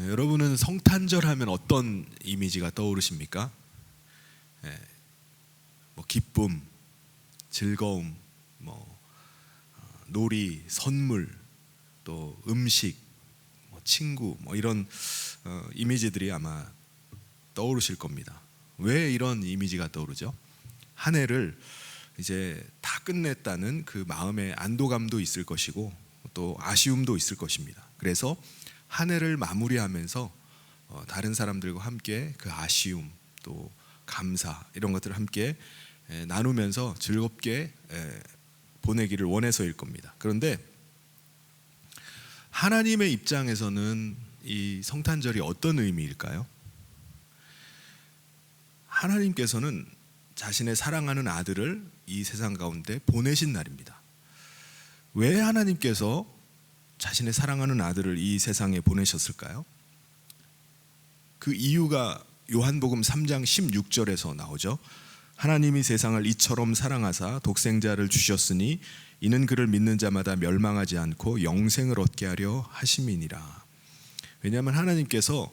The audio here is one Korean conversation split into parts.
여러분은 성탄절 하면 어떤 이미지가 떠오르십니까? 뭐 기쁨, 즐거움, 놀이, 선물, 또 음식, 친구, 이런 이미지들이 아마 떠오르실 겁니다. 왜 이런 이미지가 떠오르죠? 한 해를 이제 다 끝냈다는 그 마음의 안도감도 있을 것이고 또 아쉬움도 있을 것입니다. 그래서 한 해를 마무리하면서 다른 사람들과 함께 그 아쉬움 또 감사 이런 것들을 함께 나누면서 즐겁게 보내기를 원해서일 겁니다. 그런데 하나님의 입장에서는 이 성탄절이 어떤 의미일까요? 하나님께서는 자신의 사랑하는 아들을 이 세상 가운데 보내신 날입니다. 왜 하나님께서 자신의 사랑하는 아들을 이 세상에 보내셨을까요? 그 이유가 요한복음 3장 16절에서 나오죠. 하나님이 세상을 이처럼 사랑하사 독생자를 주셨으니 이는 그를 믿는 자마다 멸망하지 않고 영생을 얻게 하려 하심이니라. 왜냐하면 하나님께서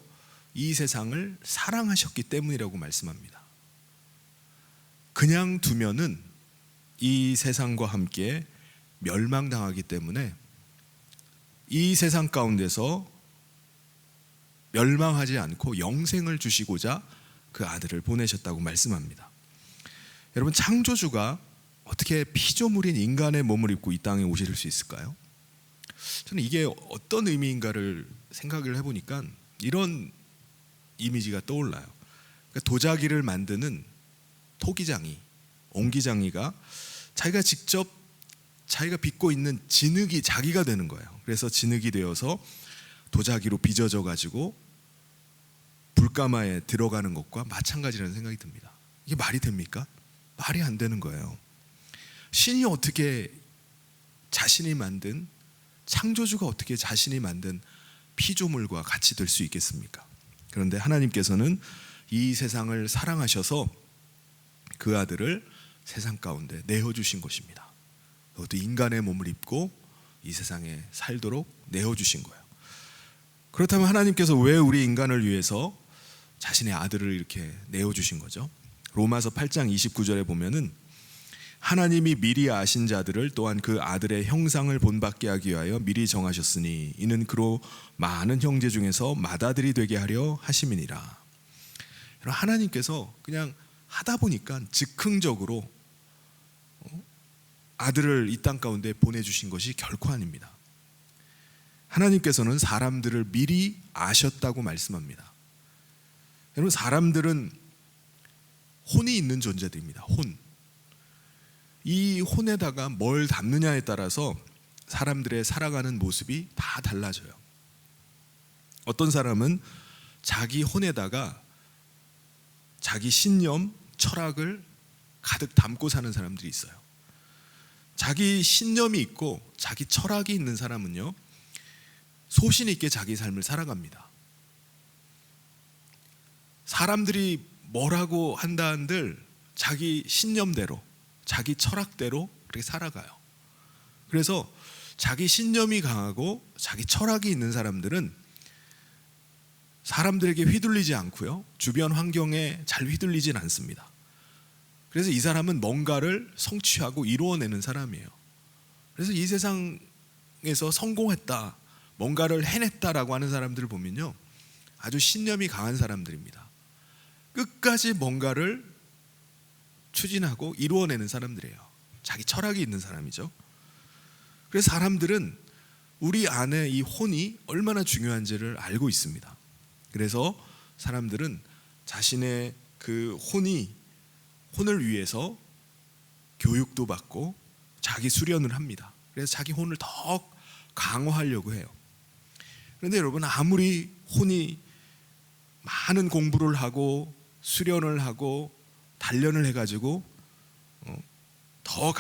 이 세상을 사랑하셨기 때문이라고 말씀합니다. 그냥 두면은 이 세상과 함께 멸망당하기 때문에 이 세상 가운데서 멸망하지 않고 영생을 주시고자 그 아들을 보내셨다고 말씀합니다. 여러분, 창조주가 어떻게 피조물인 인간의 몸을 입고 이 땅에 오실 수 있을까요? 저는 이게 어떤 의미인가를 생각을 해보니까 이런 이미지가 떠올라요. 그러니까 도자기를 만드는 토기장이, 옹기장이가 자기가 직접 자기가 빚고 있는 진흙이 자기가 되는 거예요. 그래서 진흙이 되어서 도자기로 빚어져 가지고 불가마에 들어가는 것과 마찬가지라는 생각이 듭니다. 이게 말이 됩니까? 말이 안 되는 거예요. 신이 어떻게 자신이 만든, 창조주가 어떻게 자신이 만든 피조물과 같이 될 수 있겠습니까? 그런데 하나님께서는 이 세상을 사랑하셔서 그 아들을 세상 가운데 내어주신 것입니다. 그것도 인간의 몸을 입고 이 세상에 살도록 내어주신 거예요. 그렇다면 하나님께서 왜 우리 인간을 위해서 자신의 아들을 이렇게 내어주신 거죠? 로마서 8장 29절에 보면은 하나님이 미리 아신 자들을 또한 그 아들의 형상을 본받게 하기 위하여 미리 정하셨으니 이는 그로 많은 형제 중에서 맏아들이 되게 하려 하심이니라. 하나님께서 그냥 하다 보니까 즉흥적으로 아들을 이 땅 가운데 보내주신 것이 결코 아닙니다. 하나님께서는 사람들을 미리 아셨다고 말씀합니다. 여러분, 사람들은 혼이 있는 존재들입니다. 혼. 이 혼에다가 뭘 담느냐에 따라서 사람들의 살아가는 모습이 다 달라져요. 어떤 사람은 자기 혼에다가 자기 신념, 철학을 가득 담고 사는 사람들이 있어요. 자기 신념이 있고 자기 철학이 있는 사람은요, 소신 있게 자기 삶을 살아갑니다. 사람들이 뭐라고 한다 한들 자기 신념대로, 자기 철학대로 그렇게 살아가요. 그래서 자기 신념이 강하고 자기 철학이 있는 사람들은 사람들에게 휘둘리지 않고요, 주변 환경에 잘 휘둘리진 않습니다. 그래서 이 사람은 뭔가를 성취하고 이루어내는 사람이에요. 그래서 이 세상에서 성공했다, 뭔가를 해냈다라고 하는 사람들을 보면요, 아주 신념이 강한 사람들입니다. 끝까지 뭔가를 추진하고 이루어내는 사람들이에요. 자기 철학이 있는 사람이죠. 그래서 사람들은 우리 안에 이 혼이 얼마나 중요한지를 알고 있습니다. 그래서 사람들은 자신의 그 혼을 위해서 교육도 받고 자기 수련을 합니다. 그래서 자기 혼을 더 강화하려고 해요. 그런데 여러분, 아무리 혼이 많은 공부를 하고 수련을 하고 단련을 해가지고 더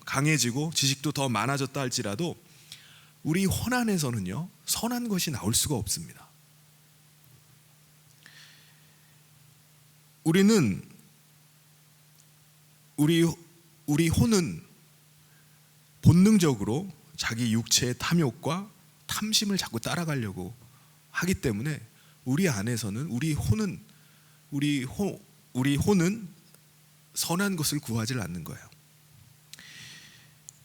강해지고 지식도 더 많아졌다 할지라도 우리 혼 안에서는요, 선한 것이 나올 수가 없습니다. 우리 혼은 본능적으로 자기 육체의 탐욕과 탐심을 자꾸 따라가려고 하기 때문에 우리 안에서는 우리 혼은 선한 것을 구하지 않는 거예요.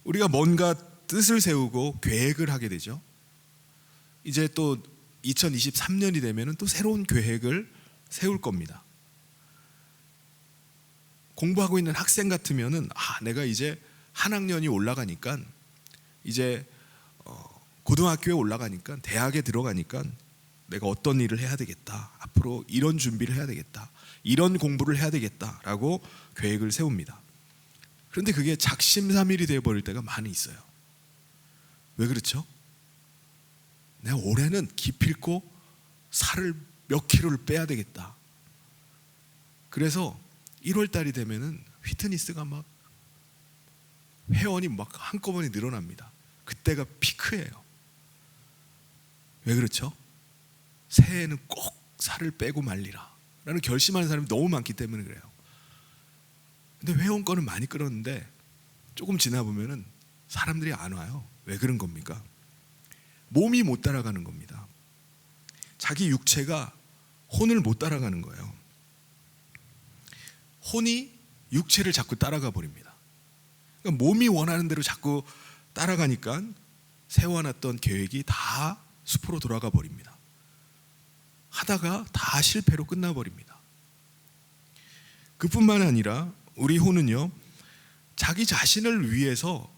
우리가 뭔가 뜻을 세우고 계획을 하게 되죠. 이제 또 2023년이 되면 또 새로운 계획을 세울 겁니다. 공부하고 있는 학생 같으면은 내가 이제 한 학년이 올라가니까 이제 고등학교에 올라가니까 대학에 들어가니까 내가 어떤 일을 해야 되겠다. 앞으로 이런 준비를 해야 되겠다. 이런 공부를 해야 되겠다라고 계획을 세웁니다. 그런데 그게 작심삼일이 되어버릴 때가 많이 있어요. 왜 그렇죠? 내가 올해는 기필코 살을 몇 킬로를 빼야 되겠다. 그래서 1월 달이 되면은 피트니스가 막 회원이 막 한꺼번에 늘어납니다. 그때가 피크예요. 왜 그렇죠? 새해에는 꼭 살을 빼고 말리라 라는 결심하는 사람이 너무 많기 때문에 그래요. 근데 회원권은 많이 끌었는데 조금 지나 보면은 사람들이 안 와요. 왜 그런 겁니까? 몸이 못 따라가는 겁니다. 자기 육체가 혼을 못 따라가는 거예요. 혼이 육체를 자꾸 따라가 버립니다. 그러니까 몸이 원하는 대로 자꾸 따라가니까 세워놨던 계획이 다 수포로 돌아가 버립니다. 하다가 다 실패로 끝나버립니다. 그뿐만 아니라 우리 혼은요, 자기 자신을 위해서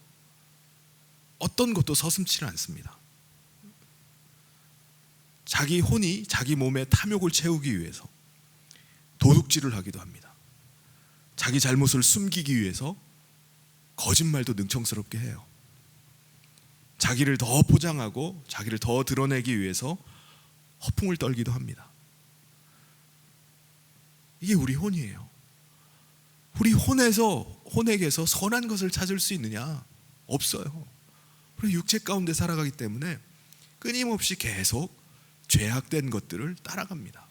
어떤 것도 서슴지를 않습니다. 자기 혼이 자기 몸에 탐욕을 채우기 위해서 도둑질을 하기도 합니다. 자기 잘못을 숨기기 위해서 거짓말도 능청스럽게 해요. 자기를 더 포장하고 자기를 더 드러내기 위해서 허풍을 떨기도 합니다. 이게 우리 혼이에요. 우리 혼에게서 선한 것을 찾을 수 있느냐? 없어요. 우리 육체 가운데 살아가기 때문에 끊임없이 계속 죄악된 것들을 따라갑니다.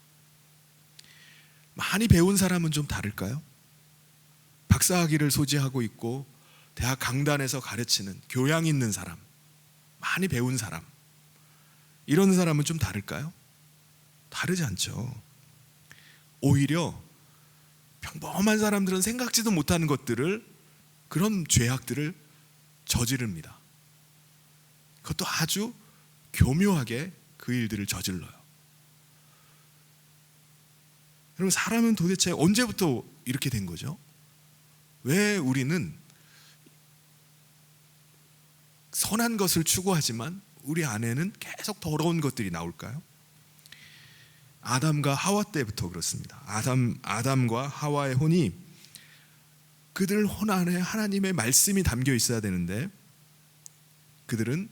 많이 배운 사람은 좀 다를까요? 박사학위를 소지하고 있고 대학 강단에서 가르치는 교양 있는 사람, 많이 배운 사람, 이런 사람은 좀 다를까요? 다르지 않죠. 오히려 평범한 사람들은 생각지도 못하는 것들을, 그런 죄악들을 저지릅니다. 그것도 아주 교묘하게 그 일들을 저질러요. 여러분, 사람은 도대체 언제부터 이렇게 된 거죠? 왜 우리는 선한 것을 추구하지만 우리 안에는 계속 더러운 것들이 나올까요? 아담과 하와 때부터 그렇습니다. 아담과 하와의 혼이, 그들 혼 안에 하나님의 말씀이 담겨 있어야 되는데 그들은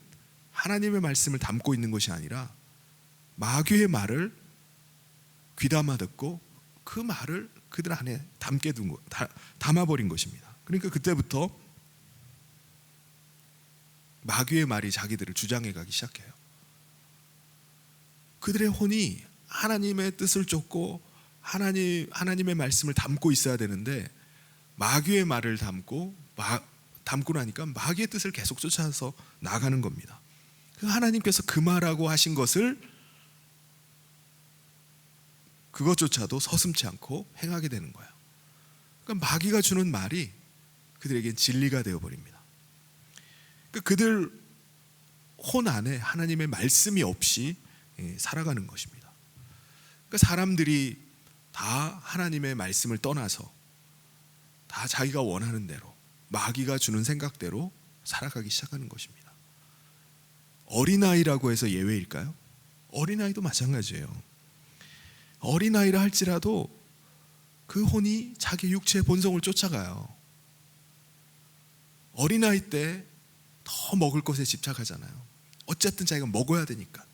하나님의 말씀을 담고 있는 것이 아니라 마귀의 말을 귀담아 듣고 그 말을 그들 안에 담아버린 것입니다. 그러니까 그때부터 마귀의 말이 자기들을 주장해 가기 시작해요. 그들의 혼이 하나님의 뜻을 쫓고 하나님의 말씀을 담고 있어야 되는데 마귀의 말을 담고 나니까 마귀의 뜻을 계속 쫓아서 나가는 겁니다. 하나님께서 금하라고 하신 것을, 그것조차도 서슴지 않고 행하게 되는 거예요. 그러니까 마귀가 주는 말이 그들에겐 진리가 되어버립니다. 그들 혼 안에 하나님의 말씀이 없이 살아가는 것입니다. 그러니까 사람들이 다 하나님의 말씀을 떠나서 다 자기가 원하는 대로, 마귀가 주는 생각대로 살아가기 시작하는 것입니다. 어린아이라고 해서 예외일까요? 어린아이도 마찬가지예요. 어린아이라 할지라도 그 혼이 자기 육체의 본성을 쫓아가요. 어린아이 때 더 먹을 것에 집착하잖아요. 어쨌든 자기가 먹어야 되니까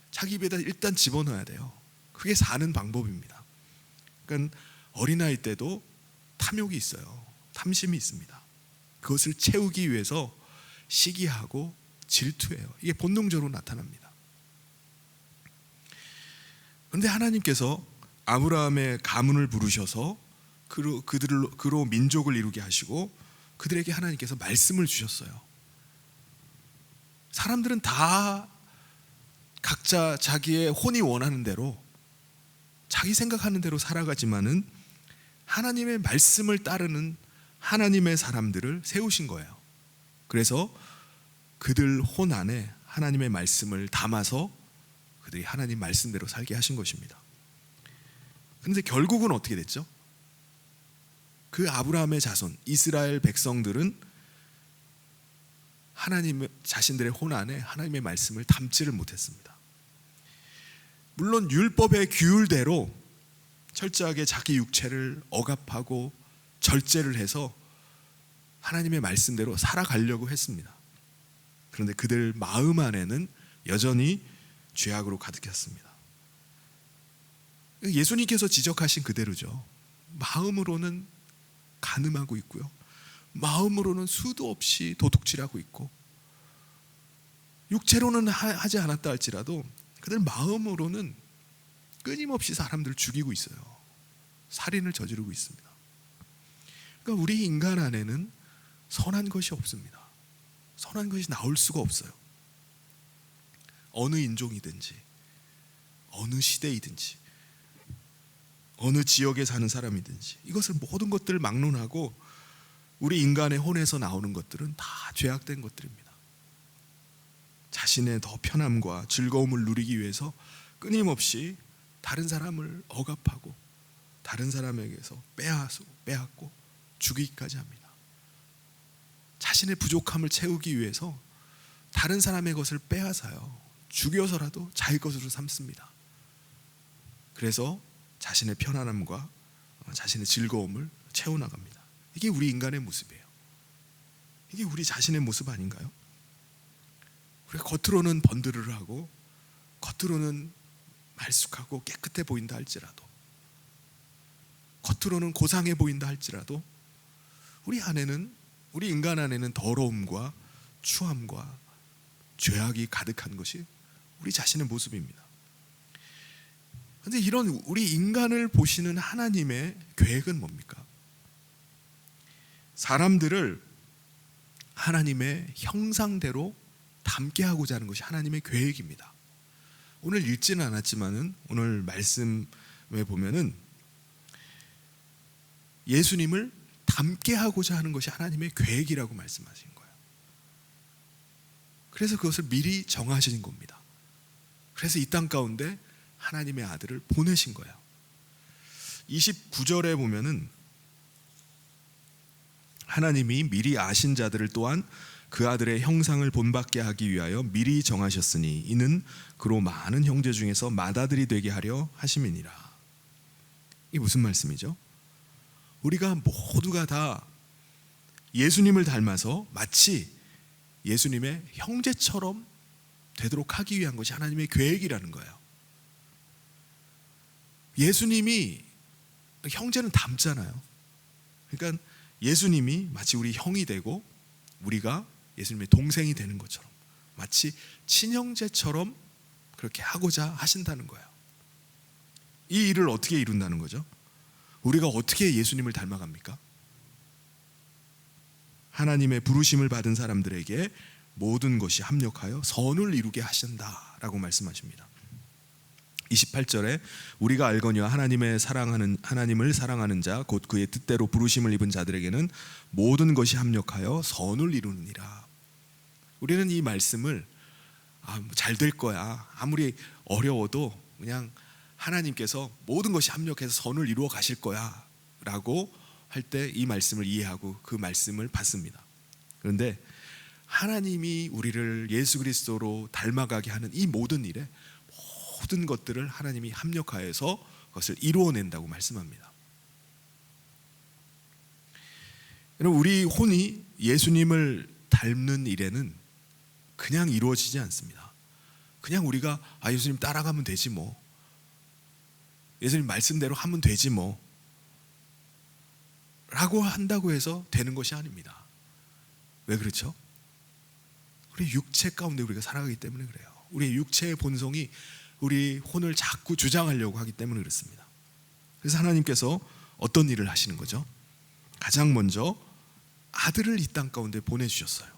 자기 입에다 일단 집어넣어야 돼요. 그게 사는 방법입니다. 그러니까 어린아이 때도 탐욕이 있어요. 탐심이 있습니다. 그것을 채우기 위해서 시기하고 질투해요. 이게 본능적으로 나타납니다. 그런데 하나님께서 아브라함의 가문을 부르셔서 그로 민족을 이루게 하시고 그들에게 하나님께서 말씀을 주셨어요. 사람들은 다 각자 자기의 혼이 원하는 대로, 자기 생각하는 대로 살아가지만은 하나님의 말씀을 따르는 하나님의 사람들을 세우신 거예요. 그래서 그들 혼 안에 하나님의 말씀을 담아서 그들이 하나님 말씀대로 살게 하신 것입니다. 그런데 결국은 어떻게 됐죠? 그 아브라함의 자손 이스라엘 백성들은 하나님 자신들의 혼 안에 하나님의 말씀을 담지를 못했습니다. 물론 율법의 규율대로 철저하게 자기 육체를 억압하고 절제를 해서 하나님의 말씀대로 살아가려고 했습니다. 그런데 그들 마음 안에는 여전히 죄악으로 가득했습니다. 예수님께서 지적하신 그대로죠. 마음으로는 간음하고 있고요, 마음으로는 수도 없이 도둑질하고 있고, 육체로는 하지 않았다 할지라도 그들 마음으로는 끊임없이 사람들을 죽이고 있어요. 살인을 저지르고 있습니다. 그러니까 우리 인간 안에는 선한 것이 없습니다. 선한 것이 나올 수가 없어요. 어느 인종이든지 어느 시대이든지 어느 지역에 사는 사람이든지 이것을 모든 것들을 막론하고 우리 인간의 혼에서 나오는 것들은 다 죄악된 것들입니다. 자신의 더 편함과 즐거움을 누리기 위해서 끊임없이 다른 사람을 억압하고 다른 사람에게서 빼앗고 죽이기까지 합니다. 자신의 부족함을 채우기 위해서 다른 사람의 것을 빼앗아요. 죽여서라도 자기 것으로 삼습니다. 그래서 자신의 편안함과 자신의 즐거움을 채워나갑니다. 이게 우리 인간의 모습이에요. 이게 우리 자신의 모습 아닌가요? 우리가 겉으로는 번드르르 하고 겉으로는 말쑥하고 깨끗해 보인다 할지라도, 겉으로는 고상해 보인다 할지라도 우리 안에는, 우리 인간 안에는 더러움과 추함과 죄악이 가득한 것이 우리 자신의 모습입니다. 그런데 이런 우리 인간을 보시는 하나님의 계획은 뭡니까? 사람들을 하나님의 형상대로 닮게 하고자 하는 것이 하나님의 계획입니다. 오늘 읽지는 않았지만은 오늘 말씀에 보면은 예수님을 닮게 하고자 하는 것이 하나님의 계획이라고 말씀하신 거예요. 그래서 그것을 미리 정하신 겁니다. 그래서 이 땅 가운데 하나님의 아들을 보내신 거예요. 29절에 보면은 하나님이 미리 아신 자들을 또한 그 아들의 형상을 본받게 하기 위하여 미리 정하셨으니 이는 그로 많은 형제 중에서 맏아들이 되게 하려 하심이니라. 이게 무슨 말씀이죠? 우리가 모두가 다 예수님을 닮아서 마치 예수님의 형제처럼 되도록 하기 위한 것이 하나님의 계획이라는 거예요. 예수님이, 형제는 닮잖아요. 그러니까 예수님이 마치 우리 형이 되고 우리가 예수님의 동생이 되는 것처럼 마치 친형제처럼 그렇게 하고자 하신다는 거예요. 이 일을 어떻게 이룬다는 거죠? 우리가 어떻게 예수님을 닮아갑니까? 하나님의 부르심을 받은 사람들에게 모든 것이 합력하여 선을 이루게 하신다라고 말씀하십니다. 28절에 우리가 알거니와 하나님을 사랑하는 자 곧 그의 뜻대로 부르심을 입은 자들에게는 모든 것이 합력하여 선을 이루느니라. 우리는 이 말씀을 잘 될 거야, 아무리 어려워도 그냥 하나님께서 모든 것이 합력해서 선을 이루어 가실 거야 라고 할 때 이 말씀을 이해하고 그 말씀을 받습니다. 그런데 하나님이 우리를 예수 그리스도로 닮아가게 하는 이 모든 일에 모든 것들을 하나님이 합력하여서 그것을 이루어낸다고 말씀합니다. 여러분, 우리 혼이 예수님을 닮는 일에는 그냥 이루어지지 않습니다. 그냥 우리가 예수님 따라가면 되지 뭐, 예수님 말씀대로 하면 되지 뭐 라고 한다고 해서 되는 것이 아닙니다. 왜 그렇죠? 우리 육체 가운데 우리가 살아가기 때문에 그래요. 우리의 육체의 본성이 우리 혼을 자꾸 주장하려고 하기 때문에 그렇습니다. 그래서 하나님께서 어떤 일을 하시는 거죠? 가장 먼저 아들을 이 땅 가운데 보내주셨어요.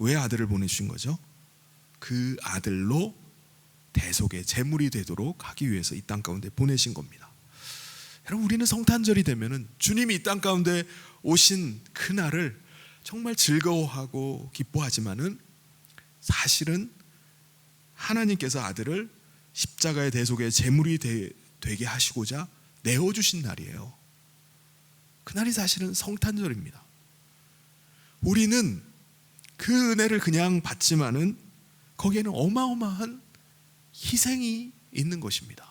왜 아들을 보내주신 거죠? 그 아들로 대속의 제물이 되도록 하기 위해서 이 땅 가운데 보내신 겁니다. 여러분, 우리는 성탄절이 되면은 주님이 이 땅 가운데 오신 그날을 정말 즐거워하고 기뻐하지만은 사실은 하나님께서 아들을 십자가의 대속의 제물이 되게 하시고자 내어주신 날이에요. 그날이 사실은 성탄절입니다. 우리는 그 은혜를 그냥 받지만은 거기에는 어마어마한 희생이 있는 것입니다.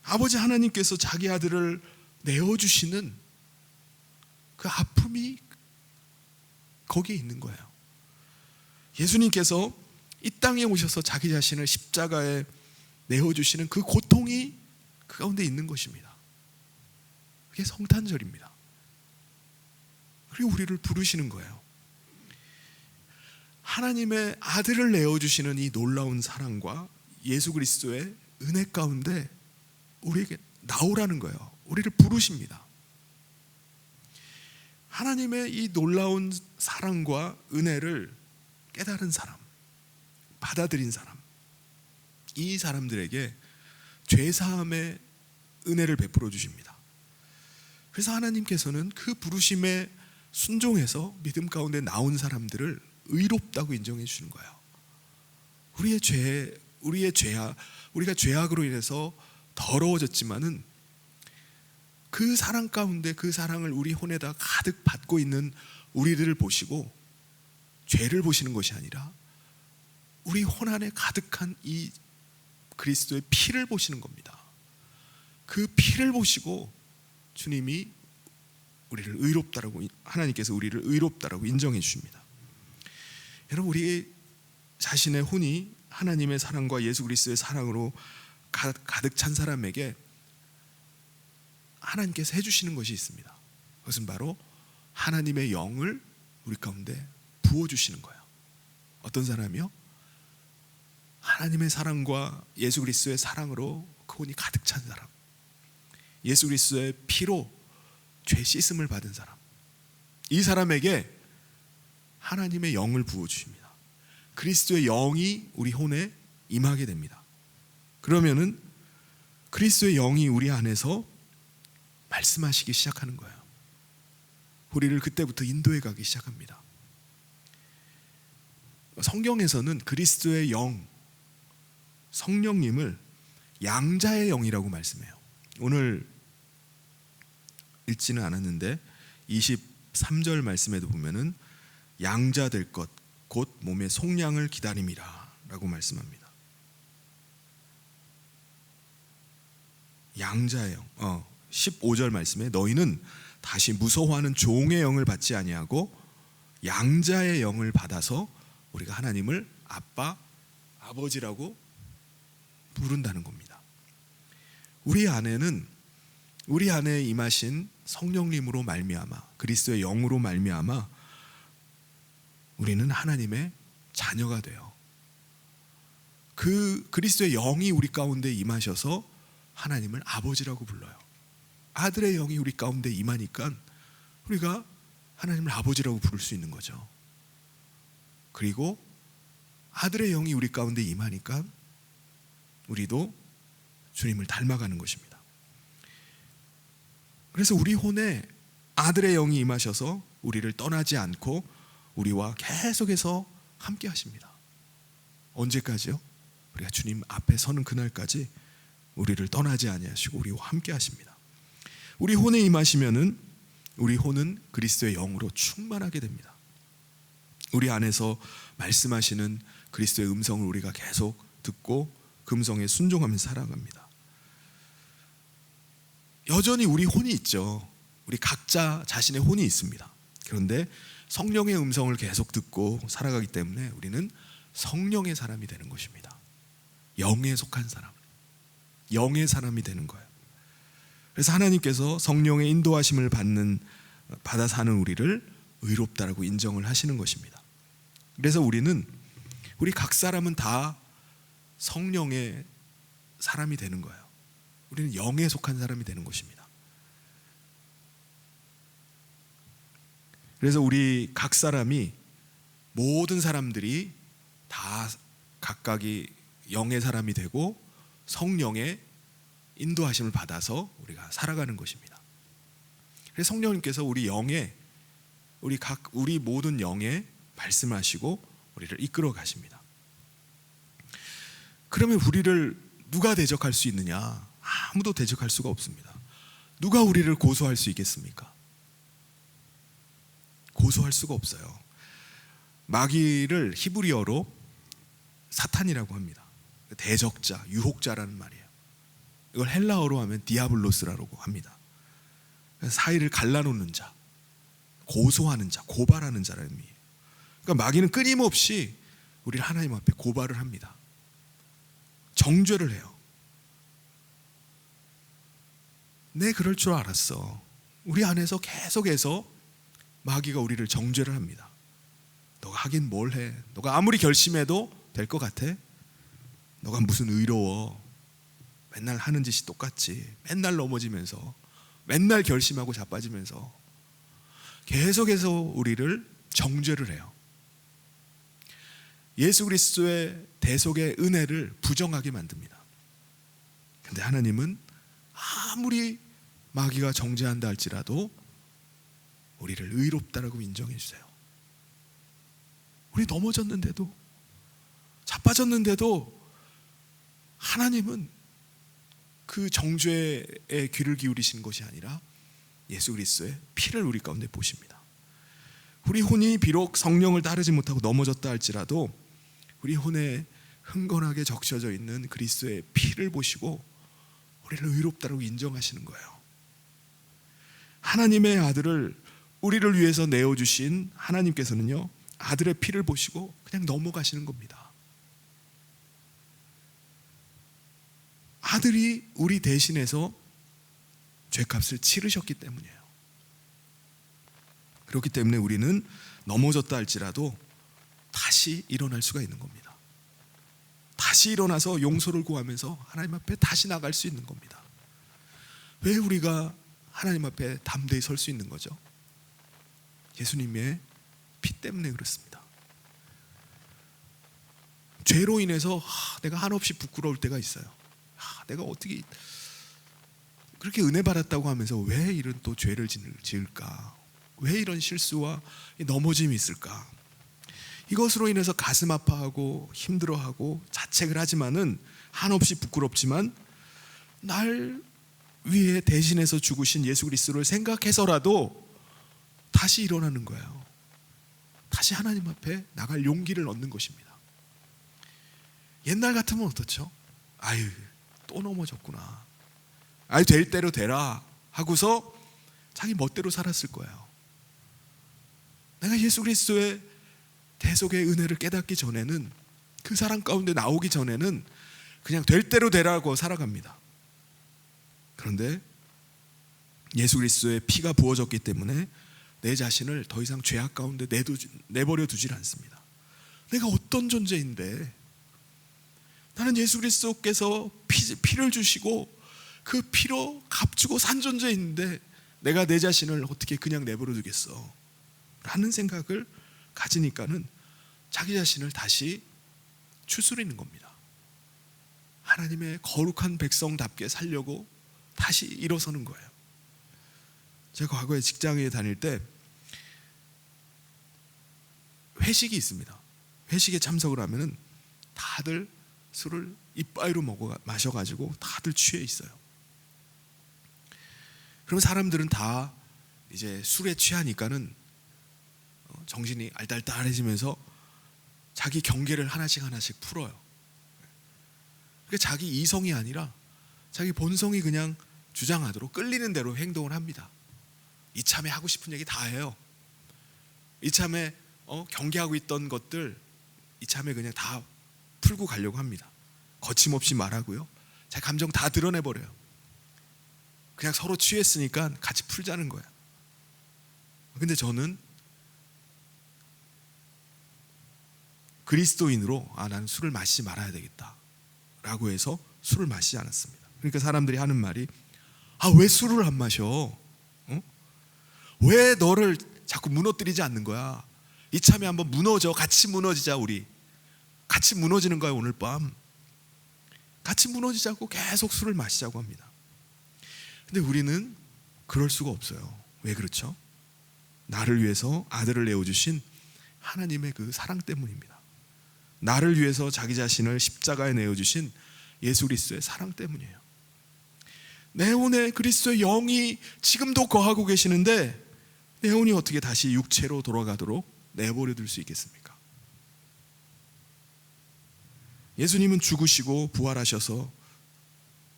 아버지 하나님께서 자기 아들을 내어주시는 그 아픔이 거기에 있는 거예요. 예수님께서 이 땅에 오셔서 자기 자신을 십자가에 내어주시는 그 고통이 그 가운데 있는 것입니다. 그게 성탄절입니다. 그리고 우리를 부르시는 거예요. 하나님의 아들을 내어주시는 이 놀라운 사랑과 예수 그리스도의 은혜 가운데 우리에게 나오라는 거예요. 우리를 부르십니다. 하나님의 이 놀라운 사랑과 은혜를 깨달은 사람, 받아들인 사람, 이 사람들에게 죄사함의 은혜를 베풀어 주십니다. 그래서 하나님께서는 그 부르심에 순종해서 믿음 가운데 나온 사람들을 의롭다고 인정해 주시는 거예요. 우리가 죄악으로 인해서 더러워졌지만은 그 사랑 가운데 그 사랑을 우리 혼에다 가득 받고 있는 우리들을 보시고 죄를 보시는 것이 아니라 우리 혼 안에 가득한 이 그리스도의 피를 보시는 겁니다. 그 피를 보시고 주님이 우리를 의롭다라고, 하나님께서 우리를 의롭다라고 인정해 주십니다. 여러분, 우리 자신의 혼이 하나님의 사랑과 예수 그리스도의 사랑으로 가득 찬 사람에게 하나님께서 해주시는 것이 있습니다. 그것은 바로 하나님의 영을 우리 가운데 부어주시는 거예요. 어떤 사람이요? 하나님의 사랑과 예수 그리스도의 사랑으로 그 혼이 가득 찬 사람, 예수 그리스도의 피로 죄 씻음을 받은 사람, 이 사람에게 하나님의 영을 부어주십니다. 그리스도의 영이 우리 혼에 임하게 됩니다. 그러면은 그리스도의 영이 우리 안에서 말씀하시기 시작하는 거예요. 우리를 그때부터 인도해 가기 시작합니다. 성경에서는 그리스도의 영, 성령님을 양자의 영이라고 말씀해요. 오늘 읽지는 않았는데 23절 말씀에도 보면은 양자 될 것 곧 몸의 속량을 기다림이라 라고 말씀합니다. 양자의 영. 15절 말씀에 너희는 다시 무서워하는 종의 영을 받지 아니하고 양자의 영을 받아서 우리가 하나님을 아빠, 아버지라고 부른다는 겁니다. 우리 안에 임하신 성령님으로 말미암아, 그리스도의 영으로 말미암아 우리는 하나님의 자녀가 돼요. 그 그리스도의 영이 우리 가운데 임하셔서 하나님을 아버지라고 불러요. 아들의 영이 우리 가운데 임하니까 우리가 하나님을 아버지라고 부를 수 있는 거죠. 그리고 아들의 영이 우리 가운데 임하니까 우리도 주님을 닮아가는 것입니다. 그래서 우리 혼에 아들의 영이 임하셔서 우리를 떠나지 않고 우리와 계속해서 함께 하십니다. 언제까지요? 우리가 주님 앞에 서는 그날까지 우리를 떠나지 아니하시고 우리와 함께 하십니다. 우리 혼에 임하시면은 우리 혼은 그리스도의 영으로 충만하게 됩니다. 우리 안에서 말씀하시는 그리스도의 음성을 우리가 계속 듣고 그 음성에 순종하며 살아갑니다. 여전히 우리 혼이 있죠. 우리 각자 자신의 혼이 있습니다. 그런데 성령의 음성을 계속 듣고 살아가기 때문에 우리는 성령의 사람이 되는 것입니다. 영에 속한 사람, 영의 사람이 되는 거예요. 그래서 하나님께서 성령의 인도하심을 받아 사는 우리를 의롭다라고 인정을 하시는 것입니다. 그래서 우리 각 사람은 다 성령의 사람이 되는 거예요. 우리는 영에 속한 사람이 되는 것입니다. 그래서 우리 각 사람이, 모든 사람들이 다 각각이 영의 사람이 되고 성령의 인도하심을 받아서 우리가 살아가는 것입니다. 그래서 성령님께서 우리 모든 영에 말씀하시고 우리를 이끌어 가십니다. 그러면 우리를 누가 대적할 수 있느냐? 아무도 대적할 수가 없습니다. 누가 우리를 고소할 수 있겠습니까? 고소할 수가 없어요. 마귀를 히브리어로 사탄이라고 합니다. 대적자, 유혹자라는 말이에요. 이걸 헬라어로 하면 디아블로스라고 합니다. 사이를 갈라놓는 자, 고소하는 자, 고발하는 자라는 의미예요. 그러니까 마귀는 끊임없이 우리를 하나님 앞에 고발을 합니다. 정죄를 해요. 내 그럴 줄 알았어. 우리 안에서 계속해서 마귀가 우리를 정죄를 합니다. 너가 하긴 뭘 해? 너가 아무리 결심해도 될 것 같아? 너가 무슨 의로워? 맨날 하는 짓이 똑같지. 맨날 넘어지면서, 맨날 결심하고 자빠지면서 계속해서 우리를 정죄를 해요. 예수 그리스도의 대속의 은혜를 부정하게 만듭니다. 근데 하나님은 아무리 마귀가 정죄한다 할지라도 우리를 의롭다라고 인정해 주세요. 우리 넘어졌는데도, 자빠졌는데도 하나님은 그 정죄에 귀를 기울이신 것이 아니라 예수 그리스도의 피를 우리 가운데 보십니다. 우리 혼이 비록 성령을 따르지 못하고 넘어졌다 할지라도 우리 혼에 흥건하게 적셔져 있는 그리스도의 피를 보시고 우리를 의롭다라고 인정하시는 거예요. 하나님의 아들을 우리를 위해서 내어주신 하나님께서는요, 아들의 피를 보시고 그냥 넘어가시는 겁니다. 아들이 우리 대신해서 죄값을 치르셨기 때문이에요. 그렇기 때문에 우리는 넘어졌다 할지라도 다시 일어날 수가 있는 겁니다. 다시 일어나서 용서를 구하면서 하나님 앞에 다시 나갈 수 있는 겁니다. 왜 우리가 하나님 앞에 담대히 설 수 있는 거죠? 예수님의 피 때문에 그렇습니다. 죄로 인해서 내가 한없이 부끄러울 때가 있어요. 내가 어떻게 그렇게 은혜 받았다고 하면서 왜 이런 또 죄를 지을까? 왜 이런 실수와 넘어짐이 있을까? 이것으로 인해서 가슴 아파하고 힘들어하고 자책을 하지만은 한없이 부끄럽지만 날 위해 대신해서 죽으신 예수 그리스도를 생각해서라도 다시 일어나는 거예요. 다시 하나님 앞에 나갈 용기를 얻는 것입니다. 옛날 같으면 어떻죠? 아유, 또 넘어졌구나. 아유, 될 대로 되라 하고서 자기 멋대로 살았을 거예요. 내가 예수 그리스도의 대속의 은혜를 깨닫기 전에는, 그 사람 가운데 나오기 전에는 그냥 될 대로 되라고 살아갑니다. 그런데 예수 그리스도의 피가 부어졌기 때문에 내 자신을 더 이상 죄악 가운데 내버려 두질 않습니다. 내가 어떤 존재인데, 나는 예수 그리스도께서 피를 주시고 그 피로 값주고 산 존재인데 내가 내 자신을 어떻게 그냥 내버려 두겠어 라는 생각을 가지니까는 자기 자신을 다시 추스리는 겁니다. 하나님의 거룩한 백성답게 살려고 다시 일어서는 거예요. 제가 과거에 직장에 다닐 때 회식이 있습니다. 회식에 참석을 하면은 다들 술을 이빠이로 마셔가지고 다들 취해 있어요. 그럼 사람들은 다 이제 술에 취하니까는 정신이 알딸딸해지면서 자기 경계를 하나씩 풀어요. 그러니까 자기 이성이 아니라 자기 본성이 그냥 주장하도록 끌리는 대로 행동을 합니다. 이참에 하고 싶은 얘기 다 해요. 이참에 경계하고 있던 것들 이참에 그냥 다 풀고 가려고 합니다. 거침없이 말하고요, 제 감정 다 드러내버려요. 그냥 서로 취했으니까 같이 풀자는 거예요. 근데 저는 그리스도인으로 나는 술을 마시지 말아야 되겠다 라고 해서 술을 마시지 않았습니다. 그러니까 사람들이 하는 말이, 왜 술을 안 마셔? 왜 너를 자꾸 무너뜨리지 않는 거야? 이참에 한번 무너져. 같이 무너지자. 우리 같이 무너지는 거야 오늘 밤. 같이 무너지자고 계속 술을 마시자고 합니다. 근데 우리는 그럴 수가 없어요. 왜 그렇죠? 나를 위해서 아들을 내어주신 하나님의 그 사랑 때문입니다. 나를 위해서 자기 자신을 십자가에 내어주신 예수 그리스도의 사랑 때문이에요. 내 혼에 그리스도의 영이 지금도 거하고 계시는데 내 혼이 어떻게 다시 육체로 돌아가도록 내버려 둘 수 있겠습니까? 예수님은 죽으시고 부활하셔서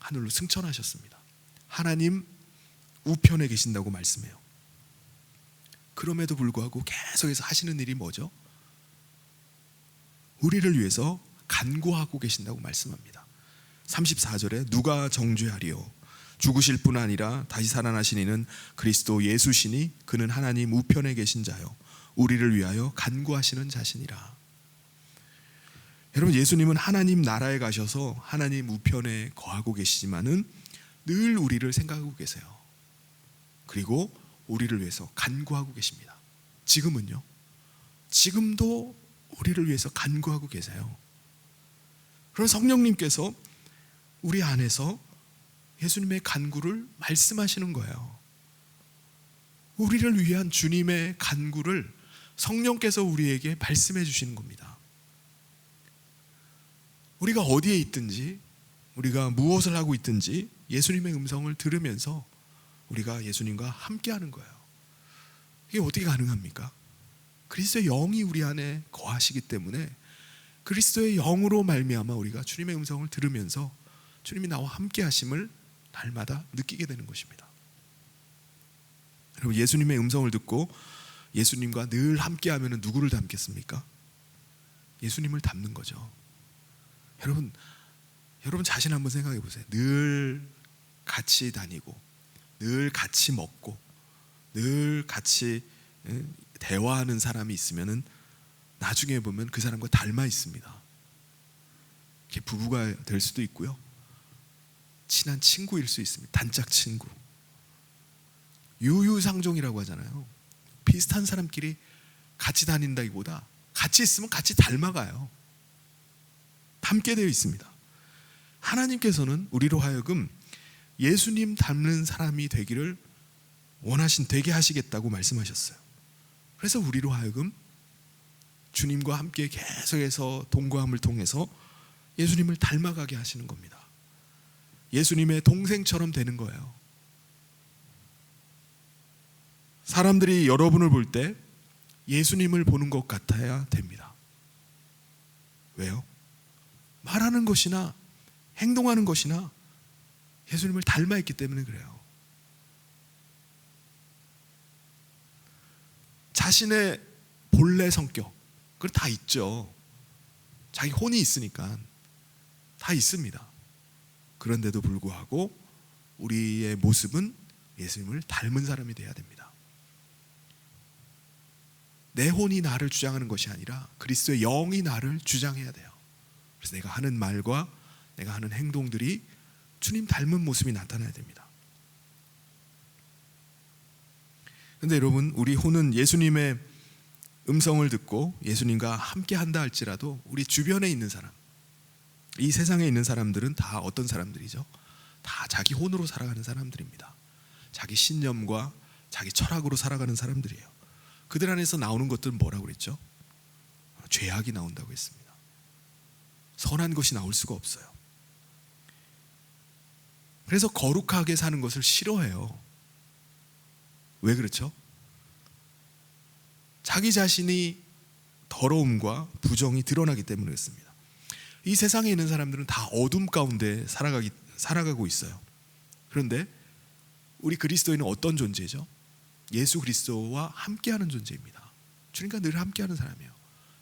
하늘로 승천하셨습니다. 하나님 우편에 계신다고 말씀해요. 그럼에도 불구하고 계속해서 하시는 일이 뭐죠? 우리를 위해서 간구하고 계신다고 말씀합니다. 34절에 누가 정죄하리요? 죽으실 뿐 아니라 다시 살아나신 이는 그리스도 예수시니 그는 하나님 우편에 계신 자요 우리를 위하여 간구하시는 자시니라. 여러분, 예수님은 하나님 나라에 가셔서 하나님 우편에 거하고 계시지만은 늘 우리를 생각하고 계세요. 그리고 우리를 위해서 간구하고 계십니다. 지금은요, 지금도 우리를 위해서 간구하고 계세요. 그런 성령님께서 우리 안에서 예수님의 간구를 말씀하시는 거예요. 우리를 위한 주님의 간구를 성령께서 우리에게 말씀해 주시는 겁니다. 우리가 어디에 있든지, 우리가 무엇을 하고 있든지 예수님의 음성을 들으면서 우리가 예수님과 함께하는 거예요. 이게 어떻게 가능합니까? 그리스도의 영이 우리 안에 거하시기 때문에 그리스도의 영으로 말미암아 우리가 주님의 음성을 들으면서 주님이 나와 함께하심을 날마다 느끼게 되는 것입니다. 여러분, 예수님의 음성을 듣고 예수님과 늘 함께하면 누구를 닮겠습니까? 예수님을 닮는 거죠. 여러분 자신 한번 생각해 보세요. 늘 같이 다니고 늘 같이 먹고 늘 같이 대화하는 사람이 있으면은 나중에 보면 그 사람과 닮아 있습니다. 이렇게 부부가 될 수도 있고요, 친한 친구일 수 있습니다. 단짝 친구. 유유상종이라고 하잖아요. 비슷한 사람끼리 같이 다닌다기보다 같이 있으면 같이 닮아가요. 닮게 되어 있습니다. 하나님께서는 우리로 하여금 예수님 닮는 사람이 되기를 되게 하시겠다고 말씀하셨어요. 그래서 우리로 하여금 주님과 함께 계속해서 동거함을 통해서 예수님을 닮아가게 하시는 겁니다. 예수님의 동생처럼 되는 거예요. 사람들이 여러분을 볼 때 예수님을 보는 것 같아야 됩니다. 왜요? 말하는 것이나 행동하는 것이나 예수님을 닮아 있기 때문에 그래요. 자신의 본래 성격, 그건 다 있죠. 자기 혼이 있으니까 다 있습니다. 그런데도 불구하고 우리의 모습은 예수님을 닮은 사람이 돼야 됩니다. 내 혼이 나를 주장하는 것이 아니라 그리스도의 영이 나를 주장해야 돼요. 그래서 내가 하는 말과 내가 하는 행동들이 주님 닮은 모습이 나타나야 됩니다. 그런데 여러분, 우리 혼은 예수님의 음성을 듣고 예수님과 함께 한다 할지라도 우리 주변에 있는 사람, 이 세상에 있는 사람들은 다 어떤 사람들이죠? 다 자기 혼으로 살아가는 사람들입니다. 자기 신념과 자기 철학으로 살아가는 사람들이에요. 그들 안에서 나오는 것들은 뭐라고 그랬죠? 죄악이 나온다고 했습니다. 선한 것이 나올 수가 없어요. 그래서 거룩하게 사는 것을 싫어해요. 왜 그렇죠? 자기 자신이 더러움과 부정이 드러나기 때문에 그렇습니다. 이 세상에 있는 사람들은 다 어둠 가운데 살아가고 있어요. 그런데 우리 그리스도인은 어떤 존재죠? 예수 그리스도와 함께하는 존재입니다. 주님과 늘 함께하는 사람이에요.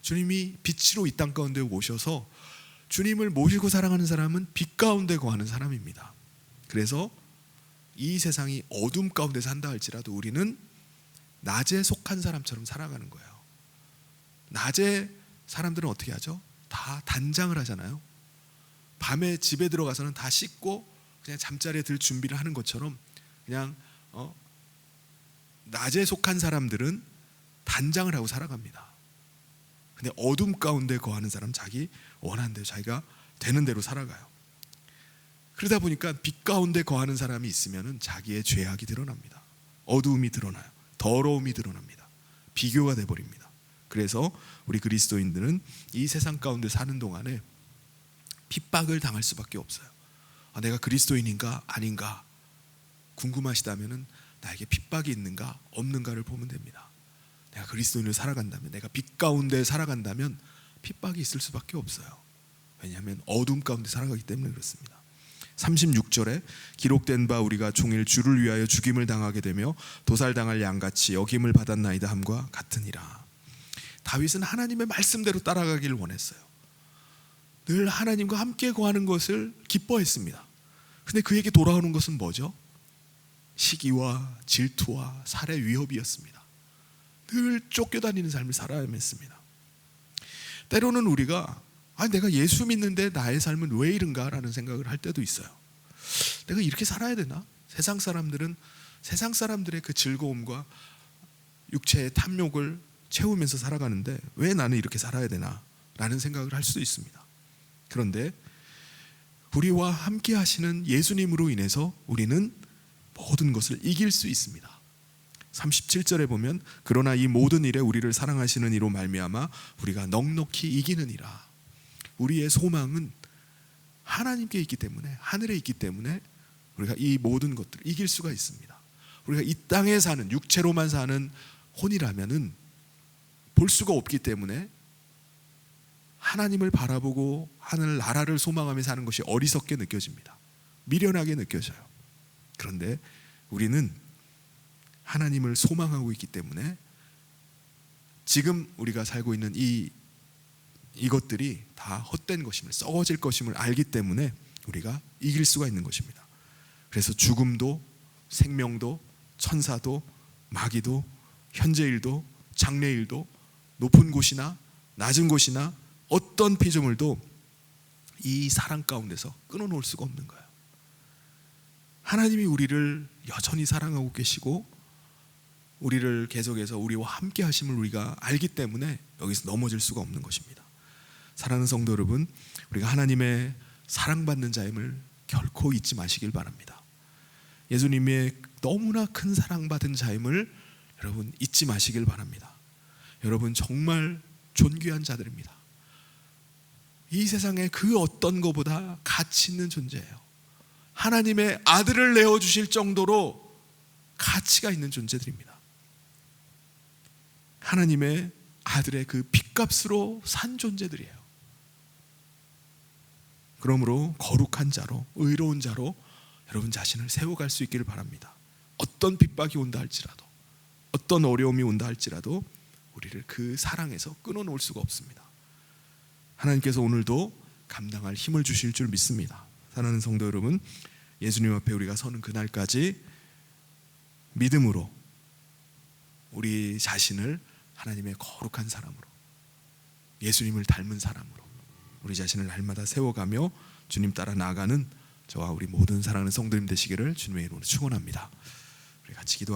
주님이 빛으로 이 땅 가운데 오셔서 주님을 모시고 살아가는 사람은 빛 가운데 거하는 사람입니다. 그래서 이 세상이 어둠 가운데 산다 할지라도 우리는 낮에 속한 사람처럼 살아가는 거예요. 낮에 사람들은 어떻게 하죠? 다 단장을 하잖아요. 밤에 집에 들어가서는 다 씻고 그냥 잠자리에 들 준비를 하는 것처럼 그냥 낮에 속한 사람들은 단장을 하고 살아갑니다. 근데 어둠 가운데 거하는 사람 자기 원하는 대로 자기가 되는 대로 살아가요. 그러다 보니까 빛 가운데 거하는 사람이 있으면 자기의 죄악이 드러납니다. 어두움이 드러나요. 더러움이 드러납니다. 비교가 돼버립니다. 그래서 우리 그리스도인들은 이 세상 가운데 사는 동안에 핍박을 당할 수밖에 없어요. 내가 그리스도인인가 아닌가 궁금하시다면 나에게 핍박이 있는가 없는가를 보면 됩니다. 내가 그리스도인을 살아간다면, 내가 빛 가운데 살아간다면 핍박이 있을 수밖에 없어요. 왜냐하면 어둠 가운데 살아가기 때문에 그렇습니다. 36절에 기록된 바 우리가 종일 주를 위하여 죽임을 당하게 되며 도살당할 양같이 여김을 받았나이다 함과 같으니라. 다윗은 하나님의 말씀대로 따라가기를 원했어요. 늘 하나님과 함께 거하는 것을 기뻐했습니다. 근데 그에게 돌아오는 것은 뭐죠? 시기와 질투와 살해 위협이었습니다. 늘 쫓겨다니는 삶을 살아야 했습니다. 때로는 우리가 내가 예수 믿는데 나의 삶은 왜 이런가 라는 생각을 할 때도 있어요. 내가 이렇게 살아야 되나? 세상 사람들은 세상 사람들의 그 즐거움과 육체의 탐욕을 채우면서 살아가는데 왜 나는 이렇게 살아야 되나? 라는 생각을 할 수도 있습니다. 그런데 우리와 함께 하시는 예수님으로 인해서 우리는 모든 것을 이길 수 있습니다. 37절에 보면 그러나 이 모든 일에 우리를 사랑하시는 이로 말미암아 우리가 넉넉히 이기느니라. 우리의 소망은 하나님께 있기 때문에, 하늘에 있기 때문에 우리가 이 모든 것들을 이길 수가 있습니다. 우리가 이 땅에 사는, 육체로만 사는 혼이라면은 볼 수가 없기 때문에 하나님을 바라보고 하늘 나라를 소망하며 사는 것이 어리석게 느껴집니다. 미련하게 느껴져요. 그런데 우리는 하나님을 소망하고 있기 때문에 지금 우리가 살고 있는 이것들이 다 헛된 것임을, 썩어질 것임을 알기 때문에 우리가 이길 수가 있는 것입니다. 그래서 죽음도 생명도 천사도 마귀도 현재일도 장래일도 높은 곳이나 낮은 곳이나 어떤 피조물도 이 사랑 가운데서 끊어놓을 수가 없는 거예요. 하나님이 우리를 여전히 사랑하고 계시고 우리를 계속해서 우리와 함께 하심을 우리가 알기 때문에 여기서 넘어질 수가 없는 것입니다. 사랑하는 성도 여러분, 우리가 하나님의 사랑받는 자임을 결코 잊지 마시길 바랍니다. 예수님의 너무나 큰 사랑받은 자임을 여러분 잊지 마시길 바랍니다. 여러분 정말 존귀한 자들입니다. 이 세상에 그 어떤 것보다 가치 있는 존재예요. 하나님의 아들을 내어주실 정도로 가치가 있는 존재들입니다. 하나님의 아들의 그 핏값으로 산 존재들이에요. 그러므로 거룩한 자로, 의로운 자로 여러분 자신을 세워갈 수 있기를 바랍니다. 어떤 핍박이 온다 할지라도, 어떤 어려움이 온다 할지라도 우리를 그 사랑에서 끊어놓을 수가 없습니다. 하나님께서 오늘도 감당할 힘을 주실 줄 믿습니다. 사랑하는 성도 여러분, 예수님 앞에 우리가 서는 그날까지 믿음으로 우리 자신을 하나님의 거룩한 사람으로, 예수님을 닮은 사람으로 우리 자신을 날마다 세워가며 주님 따라 나아가는 저와 우리 모든 사랑하는 성도님 되시기를 주님의 이름으로 축원합니다. 우리 같이 기도하겠습니다.